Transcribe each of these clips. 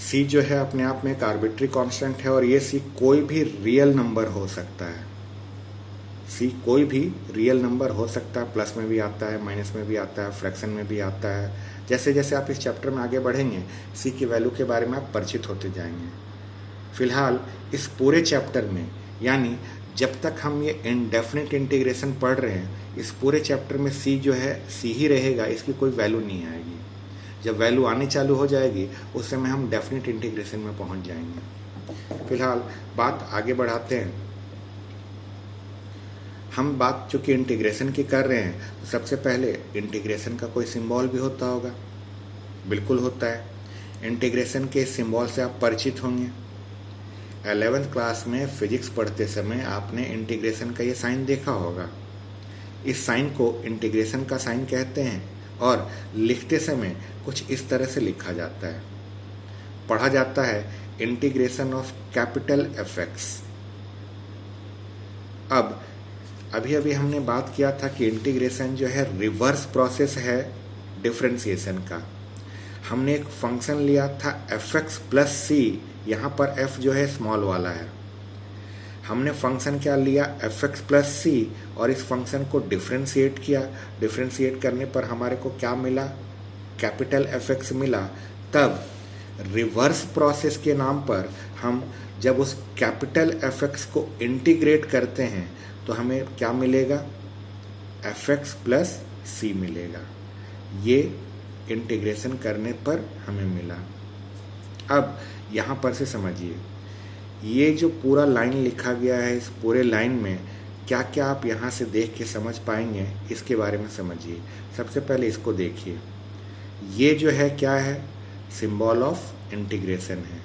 सी जो है अपने आप में एक आर्बिट्री कांस्टेंट है और ये सी कोई भी रियल नंबर हो सकता है। सी कोई भी रियल नंबर हो सकता है, प्लस में भी आता है, माइनस में भी आता है, फ्रैक्शन में भी आता है। जैसे जैसे आप इस चैप्टर में आगे बढ़ेंगे सी की वैल्यू के बारे में आप परिचित होते जाएंगे। फिलहाल इस पूरे चैप्टर में, यानी जब तक हम ये इनडेफिनिट इंटीग्रेशन पढ़ रहे हैं, इस पूरे चैप्टर में सी जो है सी ही रहेगा, इसकी कोई वैल्यू नहीं आएगी। जब वैल्यू आनी चालू हो जाएगी उस समय हम डेफिनिट इंटीग्रेशन में पहुंच जाएंगे। फिलहाल बात आगे बढ़ाते हैं। हम बात चूंकि इंटीग्रेशन की कर रहे हैं तो सबसे पहले इंटीग्रेशन का कोई सिंबल भी होता होगा। बिल्कुल होता है। इंटीग्रेशन के सिंबल से आप परिचित होंगे। 11th क्लास में फिजिक्स पढ़ते समय आपने इंटीग्रेशन का ये साइन देखा होगा। इस साइन को इंटीग्रेशन का साइन कहते हैं और लिखते समय कुछ इस तरह से लिखा जाता है, पढ़ा जाता है integration of capital F x. अब अभी अभी हमने बात किया था कि इंटीग्रेशन जो है रिवर्स प्रोसेस है डिफरेंशिएशन का। हमने एक फंक्शन लिया था एफ एक्स प्लस सी, यहाँ पर एफ जो है स्मॉल वाला है। हमने फंक्शन क्या लिया एफ एक्स प्लस सी और इस फंक्शन को डिफरेंशिएट किया। डिफरेंशिएट करने पर हमारे को क्या मिला, कैपिटल एफ एक्स मिला। तब रिवर्स प्रोसेस के नाम पर हम जब उस कैपिटल एफ एक्स को इंटीग्रेट करते हैं तो हमें क्या मिलेगा, एफ एक्स प्लस सी मिलेगा। ये इंटीग्रेशन करने पर हमें मिला। अब यहाँ पर से समझिए, ये जो पूरा लाइन लिखा गया है, इस पूरे लाइन में क्या क्या आप यहाँ से देख के समझ पाएंगे इसके बारे में समझिए। सबसे पहले इसको देखिए, ये जो है क्या है, सिंबल ऑफ इंटीग्रेशन है।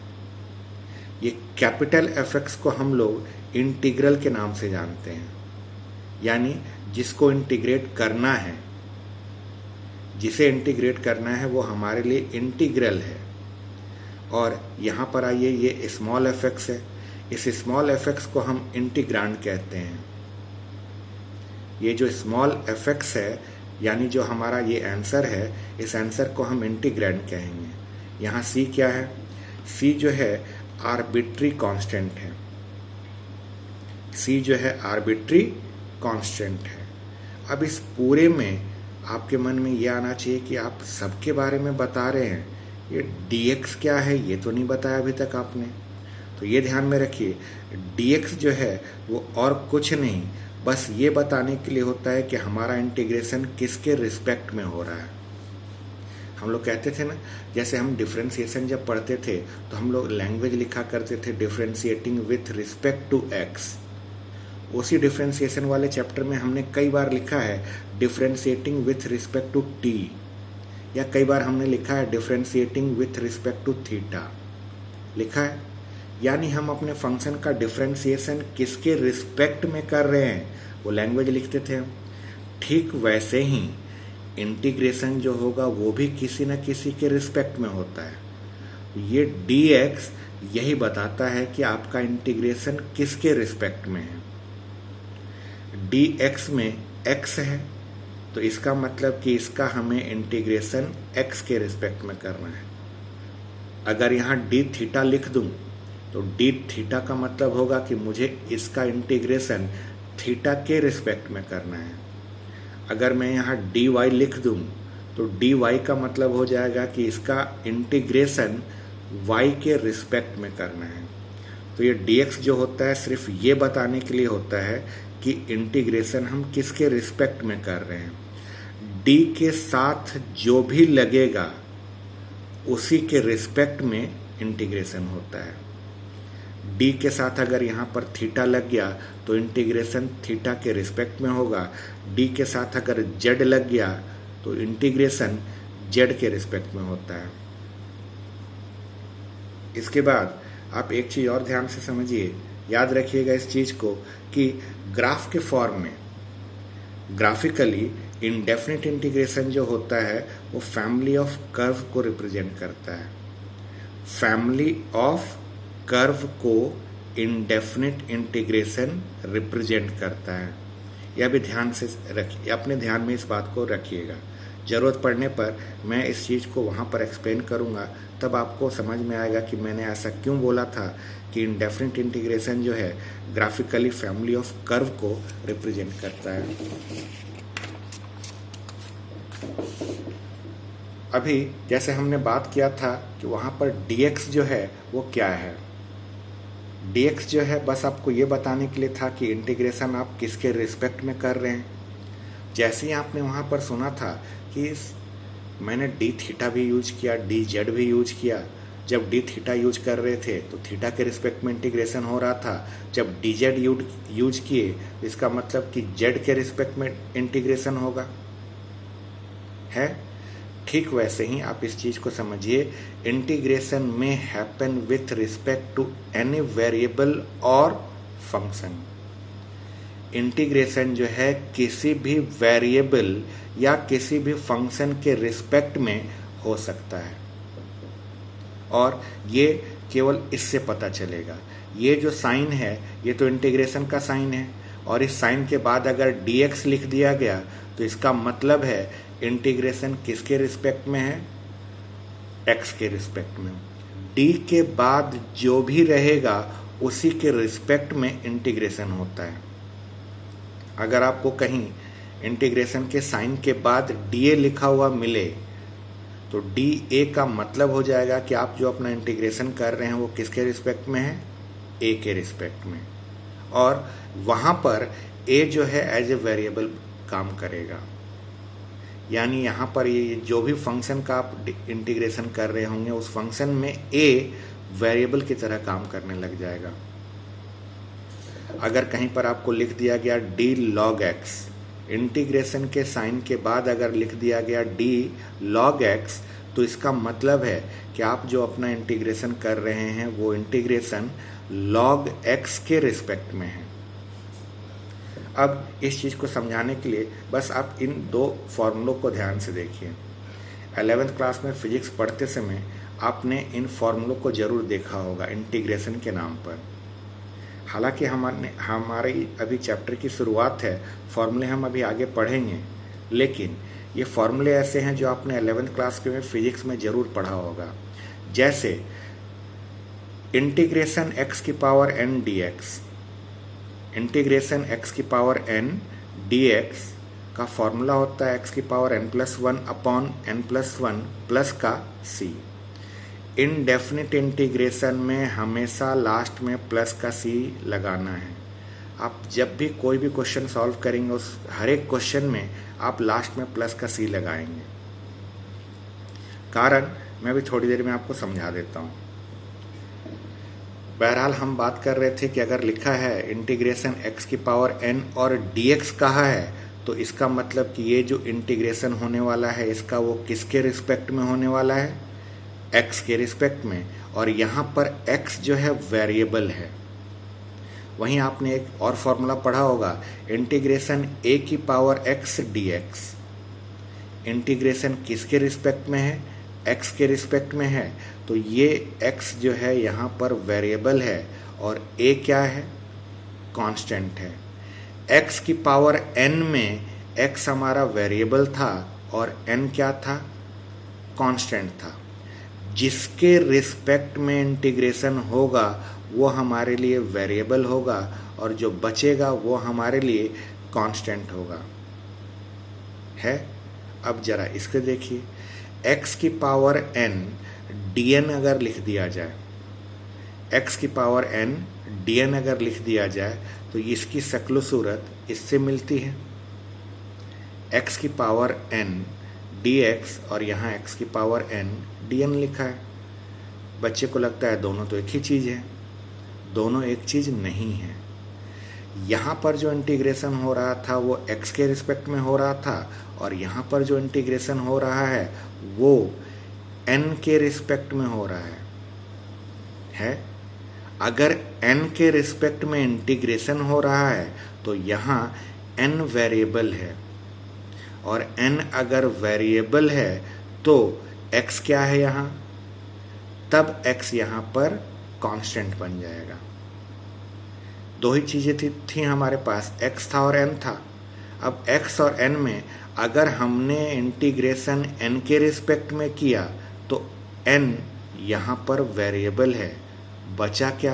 ये कैपिटल एफ एक्स को हम लोग इंटीग्रल के नाम से जानते हैं, यानी जिसको इंटीग्रेट करना है, जिसे इंटीग्रेट करना है वो हमारे लिए इंटीग्रल है। और यहाँ पर आइए, ये स्मॉल एफ एक्स है। इस स्मॉल एफ एक्स को हम इंटीग्रांड कहते हैं। ये जो स्मॉल एफ एक्स है, यानी जो हमारा ये आंसर है, इस आंसर को हम इंटीग्रांड कहेंगे। यहाँ सी क्या है, सी जो है आर्बिट्री कांस्टेंट है। सी जो है आर्बिट्री कांस्टेंट है। अब इस पूरे में आपके मन में ये आना चाहिए कि आप सबके बारे में बता रहे हैं, ये dx क्या है ये तो नहीं बताया अभी तक आपने। तो ये ध्यान में रखिए, dx जो है वो और कुछ नहीं, बस ये बताने के लिए होता है कि हमारा इंटीग्रेशन किसके रिस्पेक्ट में हो रहा है। हम लोग कहते थे ना, जैसे हम डिफरेंशिएशन जब पढ़ते थे तो हम लोग लैंग्वेज लिखा करते थे differentiating with respect to x. उसी डिफरेंशिएशन वाले चैप्टर में हमने कई बार लिखा है differentiating with respect to t, या कई बार हमने लिखा है differentiating with respect to theta, लिखा है। यानी हम अपने फंक्शन का डिफरेंशिएशन किसके रिस्पेक्ट में कर रहे हैं वो लैंग्वेज लिखते थे हम। ठीक वैसे ही इंटीग्रेशन जो होगा वो भी किसी न किसी के रिस्पेक्ट में होता है। ये dx यही बताता है कि आपका इंटीग्रेशन किसके रिस्पेक्ट में है। dx में x है तो इसका मतलब कि इसका हमें इंटीग्रेशन x के रिस्पेक्ट में करना है। अगर यहाँ d थीटा लिख दूं तो d थीटा का मतलब होगा कि मुझे इसका इंटीग्रेशन थीटा के रिस्पेक्ट में करना है। अगर मैं यहाँ dy लिख दूं तो dy का मतलब हो जाएगा कि इसका इंटीग्रेशन y के रिस्पेक्ट में करना है। तो ये dx जो होता है सिर्फ ये बताने के लिए होता है कि इंटीग्रेशन हम किसके रिस्पेक्ट में कर रहे हैं। d के साथ जो भी लगेगा उसी के रिस्पेक्ट में इंटीग्रेशन होता है। d के साथ अगर यहाँ पर थीटा लग गया तो इंटीग्रेशन थीटा के रिस्पेक्ट में होगा। d के साथ अगर z लग गया तो इंटीग्रेशन z के रिस्पेक्ट में होता है। इसके बाद आप एक चीज़ और ध्यान से समझिए, याद रखिएगा इस चीज़ को कि ग्राफ के फॉर्म में ग्राफिकली इनडेफिनिट इंटीग्रेशन जो होता है वो फैमिली ऑफ कर्व को रिप्रेजेंट करता है। फैमिली ऑफ कर्व को इनडेफिनिट इंटीग्रेशन रिप्रेजेंट करता है। यह भी ध्यान से रखिए, अपने ध्यान में इस बात को रखिएगा। ज़रूरत पड़ने पर मैं इस चीज़ को वहाँ पर एक्सप्लेन करूँगा, तब आपको समझ में आएगा कि मैंने ऐसा क्यों बोला था कि इंडेफिनिट इंटीग्रेशन जो है ग्राफिकली फैमिली ऑफ कर्व को रिप्रेजेंट करता है। अभी जैसे हमने बात किया था कि वहाँ पर dx जो है वो क्या है। dx जो है बस आपको ये बताने के लिए था कि इंटीग्रेशन आप किसके रिस्पेक्ट में कर रहे हैं। जैसे ही आपने वहाँ पर सुना था कि मैंने डी थीटा भी यूज किया, डी जेड भी यूज किया। जब डी थीटा यूज कर रहे थे तो थीटा के रिस्पेक्ट में इंटीग्रेशन हो रहा था। जब डी जेड यूज किए तो इसका मतलब कि जेड के रिस्पेक्ट में इंटीग्रेशन होगा, है। ठीक वैसे ही आप इस चीज़ को समझिए, इंटीग्रेशन में happen with respect to any variable और फंक्शन। इंटीग्रेशन जो है किसी भी वेरिएबल या किसी भी फंक्शन के रिस्पेक्ट में हो सकता है, और ये केवल इससे पता चलेगा। ये जो साइन है ये तो इंटीग्रेशन का साइन है, और इस साइन के बाद अगर dx लिख दिया गया तो इसका मतलब है इंटीग्रेशन किसके रिस्पेक्ट में है, x के रिस्पेक्ट में। d के बाद जो भी रहेगा उसी के रिस्पेक्ट में इंटीग्रेशन होता है। अगर आपको कहीं इंटीग्रेशन के साइन के बाद dA लिखा हुआ मिले तो dA का मतलब हो जाएगा कि आप जो अपना इंटीग्रेशन कर रहे हैं वो किसके रिस्पेक्ट में है, a के रिस्पेक्ट में, और वहाँ पर a जो है एज ए वेरिएबल काम करेगा। यानी यहाँ पर ये जो भी फंक्शन का आप इंटीग्रेशन कर रहे होंगे उस फंक्शन में a वेरिएबल की तरह काम करने लग जाएगा। अगर कहीं पर आपको लिख दिया गया d log x, इंटीग्रेशन के साइन के बाद अगर लिख दिया गया d log x, तो इसका मतलब है कि आप जो अपना इंटीग्रेशन कर रहे हैं वो इंटीग्रेशन log x के रिस्पेक्ट में है। अब इस चीज़ को समझाने के लिए बस आप इन दो फॉर्मूलों को ध्यान से देखिए। 11th क्लास में फिजिक्स पढ़ते समय आपने इन फॉर्मूलों को ज़रूर देखा होगा इंटीग्रेशन के नाम पर। हालांकि हमारी अभी चैप्टर की शुरुआत है, फॉर्मूले हम अभी आगे पढ़ेंगे, लेकिन ये फॉर्मूले ऐसे हैं जो आपने 11th क्लास के में फिजिक्स में ज़रूर पढ़ा होगा। जैसे इंटीग्रेशन x की power n dx, integration x की पावर n dx का फॉर्मूला होता है x की power n+1 upon n+1 plus का c। इनडेफिनिट इंटीग्रेशन में हमेशा लास्ट में प्लस का c लगाना है। आप जब भी कोई भी क्वेश्चन सॉल्व करेंगे उस हर एक क्वेश्चन में आप लास्ट में प्लस का c लगाएंगे। कारण मैं भी थोड़ी देर में आपको समझा देता हूँ। बहरहाल हम बात कर रहे थे कि अगर लिखा है इंटीग्रेशन x की पावर n और dx कहा है तो इसका मतलब कि ये जो इंटीग्रेशन होने वाला है इसका वो किसके रिस्पेक्ट में होने वाला है, x के रिस्पेक्ट में, और यहाँ पर x जो है वेरिएबल है। वहीं आपने एक और फॉर्मूला पढ़ा होगा इंटीग्रेशन a की पावर x dx, इंटीग्रेशन किसके रिस्पेक्ट में है, x के रिस्पेक्ट में है, तो ये x जो है यहाँ पर वेरिएबल है और a क्या है, कांस्टेंट है। x की पावर n में x हमारा वेरिएबल था और n क्या था, कांस्टेंट था। जिसके रिस्पेक्ट में इंटीग्रेशन होगा वो हमारे लिए वेरिएबल होगा और जो बचेगा वो हमारे लिए कांस्टेंट होगा, है। अब जरा इसके देखिए, x की पावर n dn अगर लिख दिया जाए, x की पावर n dn अगर लिख दिया जाए तो इसकी शक्ल सूरत इससे मिलती है। x की पावर n dx और यहाँ x की पावर n dn लिखा है। बच्चे को लगता है दोनों तो एक ही चीज़ है, दोनों एक चीज़ नहीं है। यहाँ पर जो इंटीग्रेशन हो रहा था वो x के रिस्पेक्ट में हो रहा था और यहाँ पर जो इंटीग्रेशन हो रहा है वो n के रिस्पेक्ट में हो रहा है। अगर n के रिस्पेक्ट में इंटीग्रेशन हो रहा है तो यहाँ n वेरिएबल है, और n अगर वेरिएबल है तो x क्या है यहाँ, तब x यहाँ पर कांस्टेंट बन जाएगा। दो ही चीज़ें थी हमारे पास, x था और n था। अब x और n में अगर हमने इंटीग्रेशन n के रिस्पेक्ट में किया तो n यहाँ पर वेरिएबल है, बचा क्या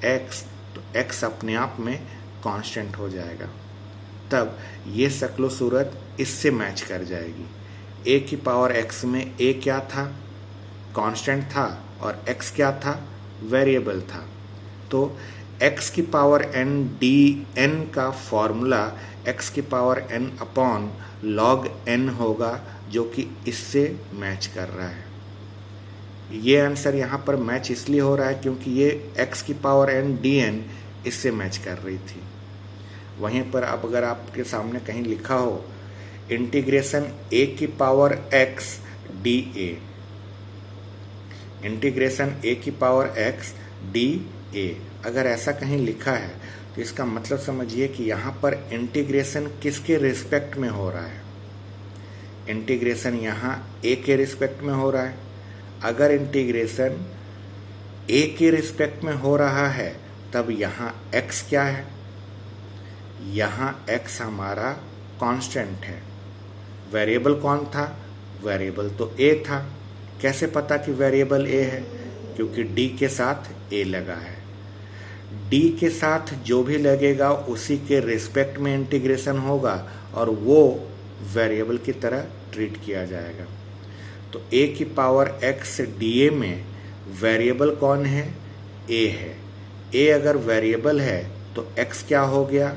x, तो x अपने आप में कांस्टेंट हो जाएगा। तब ये शक्लो सूरत इससे मैच कर जाएगी। a की पावर x में a क्या था, कांस्टेंट था, और x क्या था, वेरिएबल था। तो x की पावर n dn का फॉर्मूला x की power n upon log n होगा, जो कि इससे मैच कर रहा है। ये आंसर यहाँ पर मैच इसलिए हो रहा है क्योंकि ये x की पावर n dn इससे मैच कर रही थी। वहीं पर अब अगर आपके सामने कहीं लिखा हो इंटीग्रेशन a की power x dA, integration a की पावर x dA, अगर ऐसा कहीं लिखा है तो इसका मतलब समझिए कि यहाँ पर इंटीग्रेशन किसके रिस्पेक्ट में हो रहा है। इंटीग्रेशन यहाँ a के रिस्पेक्ट में हो रहा है। अगर इंटीग्रेशन a के रिस्पेक्ट में हो रहा है तब यहाँ x क्या है, यहाँ x हमारा कांस्टेंट है। वेरिएबल कौन था, वेरिएबल तो a था। कैसे पता कि वेरिएबल a है, क्योंकि d के साथ a लगा है। d के साथ जो भी लगेगा उसी के रिस्पेक्ट में इंटीग्रेशन होगा और वो वेरिएबल की तरह ट्रीट किया जाएगा। तो a की पावर x dA में वेरिएबल कौन है, a है। a अगर वेरिएबल है तो x क्या हो गया,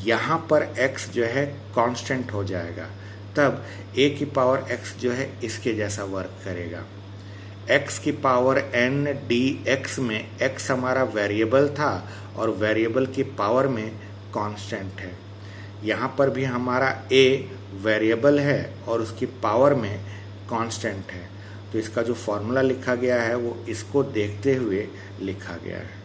यहाँ पर x जो है कांस्टेंट हो जाएगा। तब a की पावर x जो है इसके जैसा वर्क करेगा। x की पावर n dx में x हमारा वेरिएबल था और वेरिएबल की पावर में कांस्टेंट है। यहाँ पर भी हमारा a वेरिएबल है और उसकी पावर में कांस्टेंट है। तो इसका जो फॉर्मूला लिखा गया है वो इसको देखते हुए लिखा गया है।